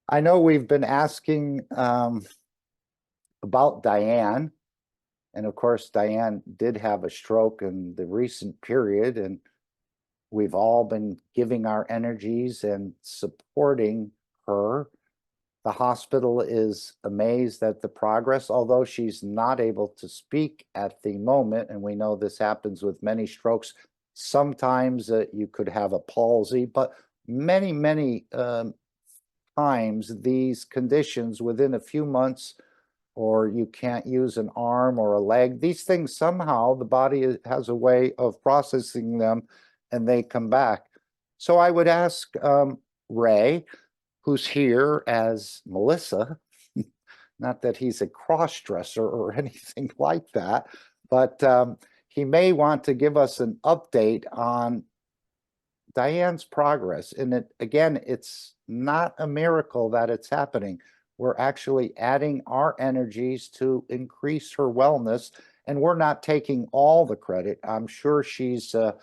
I know we've been asking about Diane, and of course, Diane did have a stroke in the recent period, and we've all been giving our energies and supporting her. The hospital is amazed at the progress, although she's not able to speak at the moment, and we know this happens with many strokes. Sometimes you could have a palsy, but many times these conditions within a few months, or you can't use an arm or a leg. These things somehow the body has a way of processing them and they come back. So I would ask Ray, who's here as Melissa, not that he's a cross-dresser or anything like that, but he may want to give us an update on Diane's progress. And again, it's not a miracle that it's happening. We're actually adding our energies to increase her wellness, and we're not taking all the credit. I'm sure she's a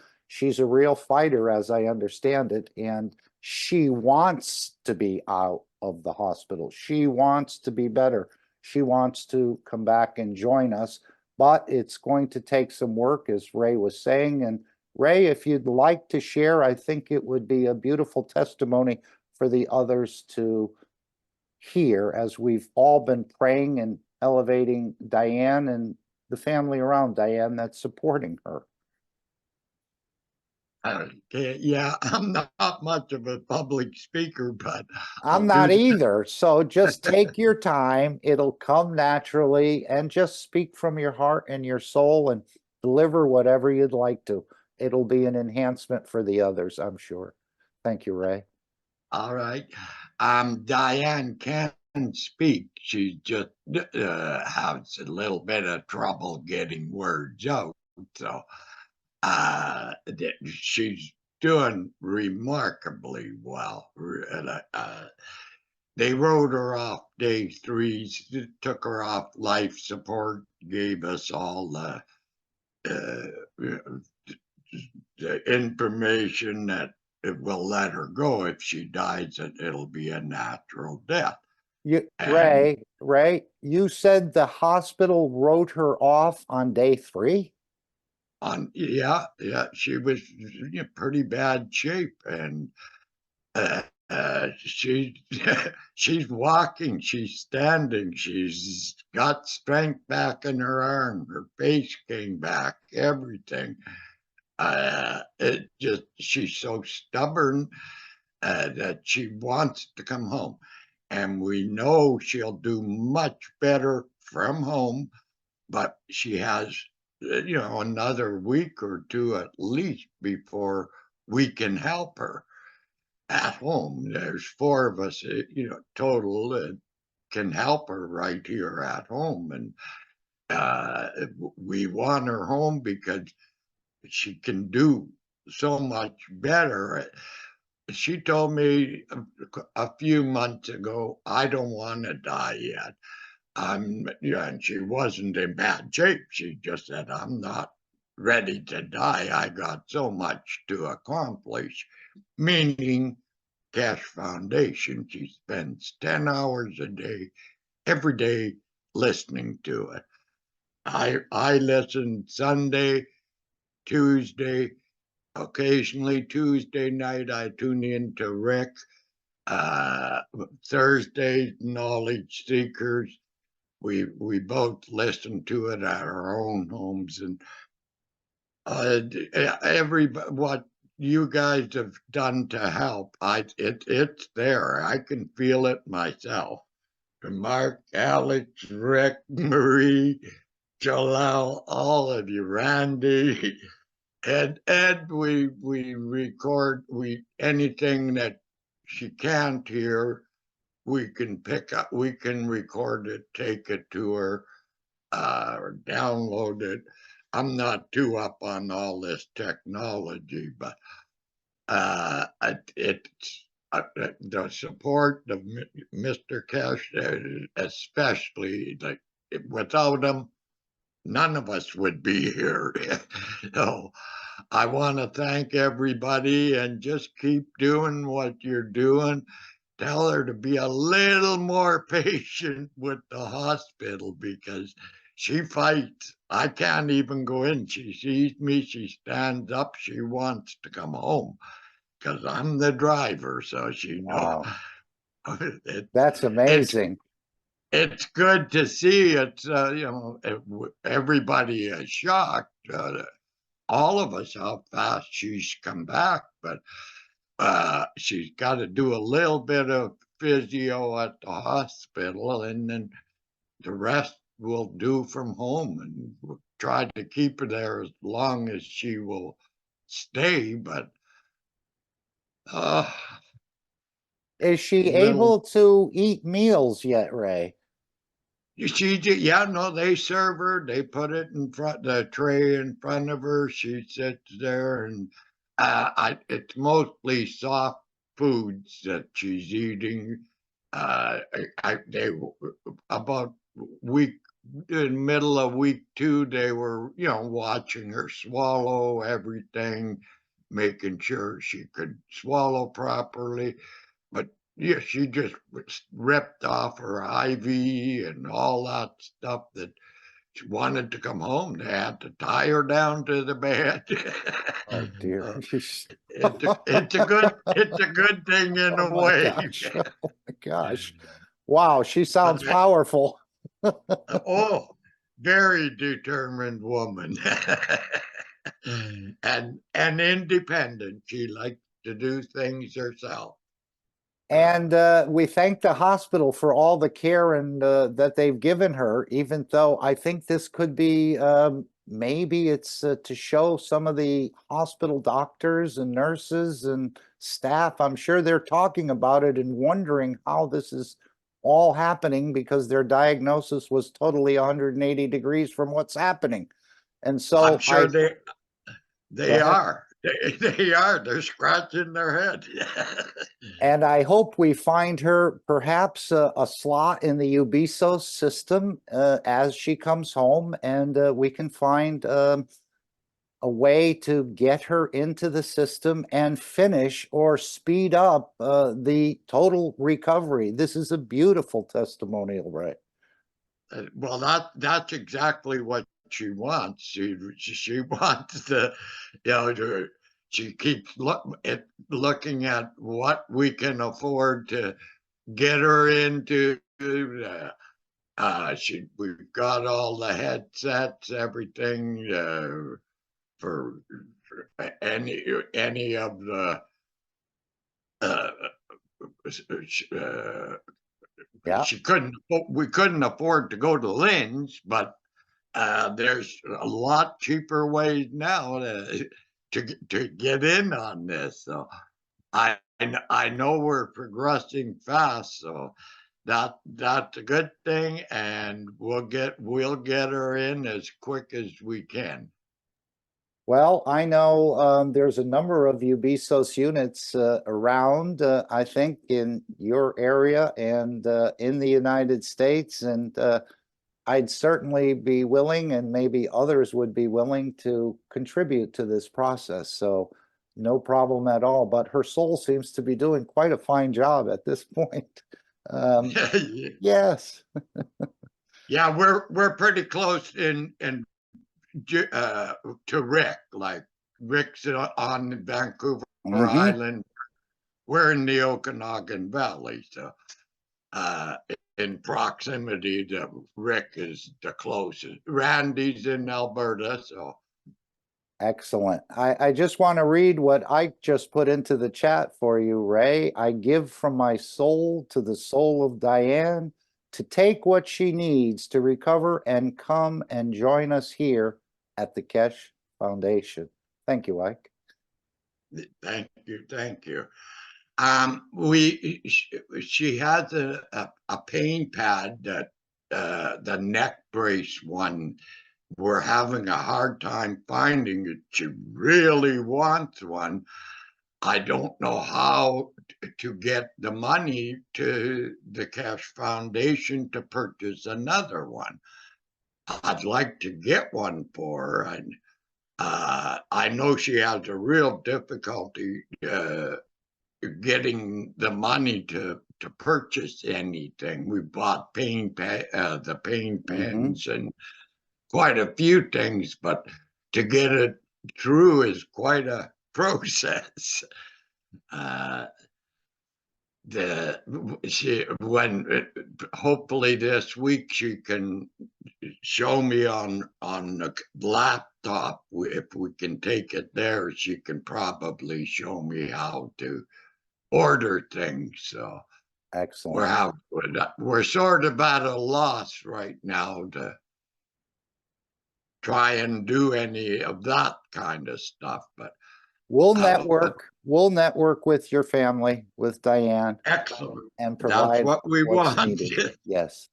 real fighter, as I understand it, and she wants to be out of the hospital. She wants to be better. She wants to come back and join us, but it's going to take some work, as Ray was saying. And Ray, if you'd like to share, I think it would be a beautiful testimony for the others to hear, as we've all been praying and elevating Diane and the family around Diane that's supporting her. Okay, yeah, I'm not much of a public speaker, but I'm I'll not do either. So just take your time. It'll come naturally, and just speak from your heart and your soul and deliver whatever you'd like to. It'll be an enhancement for the others, I'm sure. Thank you, Ray. All right. Diane can speak. She just has a little bit of trouble getting words out. So she's doing remarkably well. They wrote her off day 3, took her off life support, gave us all the information that it will let her go. If she dies, it'll be a natural death. And Ray, you said the hospital wrote her off on day 3? yeah, she was in pretty bad shape, and she she's walking, she's standing, she's got strength back in her arm, her face came back, everything. It just she's so stubborn that she wants to come home, and we know she'll do much better from home, but she has another week or two at least before we can help her at home. There's 4 of us, total, that can help her right here at home, and we want her home because she can do so much better. She told me a few months ago, I don't want to die yet. And she wasn't in bad shape. She just said, I'm not ready to die. I got so much to accomplish, meaning Cash Foundation. She spends 10 hours a day, every day, listening to it. I listen Sunday, Tuesday, occasionally Tuesday night. I tune in to Rick. Thursday, Knowledge Seekers. We both listen to it at our own homes, and what you guys have done to help, it's there. I can feel it myself. Mark, Alex, Rick, Marie, Jalal, all of you, Randy, Ed, we record anything that she can't hear, we can pick up, we can record it, take it to her, or download it. I'm not too up on all this technology, but it's the support of Mr. Cash, especially, like, without him, none of us would be here. So I want to thank everybody, and just keep doing what you're doing. tell her to be a little more patient with the hospital because she fights. I can't even go in. She sees me, she stands up, she wants to come home because I'm the driver, so she knows. Wow, It, that's it's amazing. it's good to see. It's everybody is shocked. All of us how fast she's come back, but she's got to do a little bit of physio at the hospital, and then the rest will do from home. And we'll try to keep her there as long as she will stay. But uh, Is she little able to eat meals yet, Ray? yeah, no, they serve her. They put it in front, the tray in front of her. She sits there, and it's mostly soft foods that she's eating. They about week in middle of week 2, they were watching her swallow everything, making sure she could swallow properly. But yeah, she just ripped off her IV and all that stuff that she wanted to come home. They had to tie her down to the bed. Oh dear. Uh, it's a good thing in Oh a my way. gosh. Oh my gosh. Wow, she But sounds powerful. oh, very determined woman. And independent. She likes to do things herself. And we thank the hospital for all the care and that they've given her, even though I think this could be maybe it's to show some of the hospital doctors and nurses and staff. I'm sure they're talking about it and wondering how this is all happening because their diagnosis was totally 180 degrees from what's happening. And I'm so sure they go they ahead. are. They are. They're scratching their head. And I hope we find her perhaps a slot in the Ubiso's system as she comes home, and we can find a way to get her into the system and finish or speed up the total recovery. This is a beautiful testimonial, right? Well, that's exactly what she wants. She wants she keeps looking at what we can afford to get her into. We've got all the headsets, everything for any of the uh, uh, Yeah. we couldn't afford to go to Lynn's, but there's a lot cheaper ways now to get in on this. So I know we're progressing fast, so that's a good thing, and we'll get her in as quick as we can. Well, I know there's a number of Ubiso's units around, I think, in your area and in the United States. And I'd certainly be willing, and maybe others would be willing to contribute to this process. So no problem at all. But her soul seems to be doing quite a fine job at this point. Um, yes. Yeah, we're pretty close in uh, to Rick. Like Rick's on Vancouver Hmm. Island. We're in the Okanagan Valley, so uh, in proximity to Rick is the closest. Randy's in Alberta, so Excellent. I just want to read what I just put into the chat for you, Ray. I give from my soul to the soul of Diane to take what she needs to recover and come and join us here at the Kesh Foundation. Thank you, Ike. thank you. She has a pain pad that the neck brace one. We're having a hard time finding it. She really wants one. I don't know how to get the money to the Cash Foundation to purchase another one. I'd like to get one for her, and I know she has a real difficulty getting the money to to purchase anything. We bought the paint pens and quite a few things, but to get it through is quite a process. Hopefully this week she can show me on the laptop. If we can take it there, she can probably show me how to order things. So Excellent. we're sort of at a loss right now to try and do any of that kind of stuff, but We'll network with your family, with Diane, excellent. and That's provide what we what's want. needed. Yes.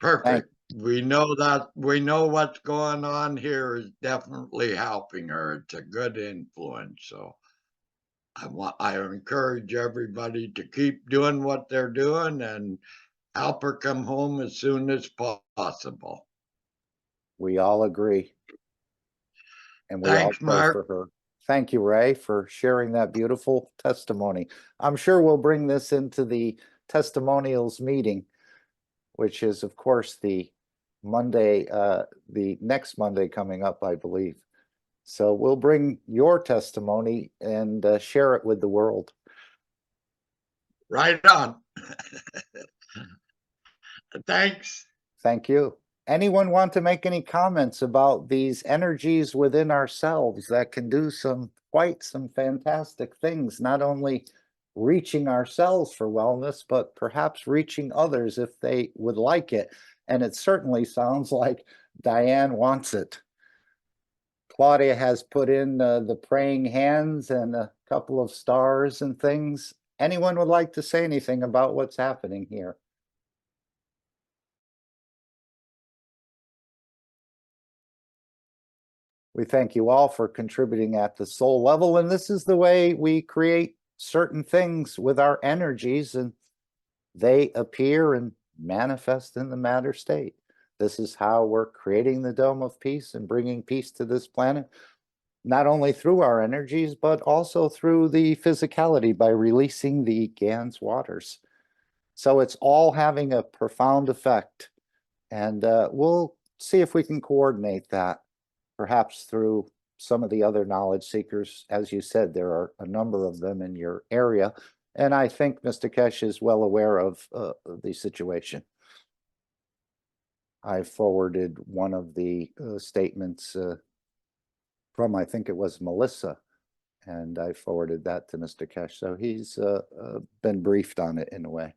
Thank, Perfect. We know what's going on here is definitely helping her. It's a good influence. So I encourage everybody to keep doing what they're doing and help her come home as soon as possible. we all agree. And we all Thanks, pray Mark. for her. Thank you, Ray, for sharing that beautiful testimony. I'm sure we'll bring this into the testimonials meeting, which is, of course, the next Monday coming up, I believe. So we'll bring your testimony and share it with the world. Right on. Thanks. Thank you. Anyone want to make any comments about these energies within ourselves that can do quite some fantastic things, not only reaching ourselves for wellness, but perhaps reaching others if they would like it. And it certainly sounds like Diane wants it. Claudia has put in the praying hands and a couple of stars and things. Anyone would like to say anything about what's happening here? We thank you all for contributing at the soul level, and this is the way we create certain things with our energies, and they appear and manifest in the matter state. This is how we're creating the dome of peace and bringing peace to this planet, not only through our energies, but also through the physicality by releasing the GANS waters. So it's all having a profound effect, and we'll see if we can coordinate that, perhaps through some of the other knowledge seekers. As you said, there are a number of them in your area, and I think Mr. Kesh is well aware of the situation. I forwarded one of the statements from, I think it was Melissa, and I forwarded that to Mr. Kesh. So he's been briefed on it in a way.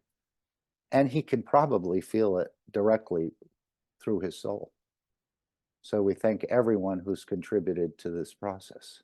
And he can probably feel it directly through his soul. So we thank everyone who's contributed to this process.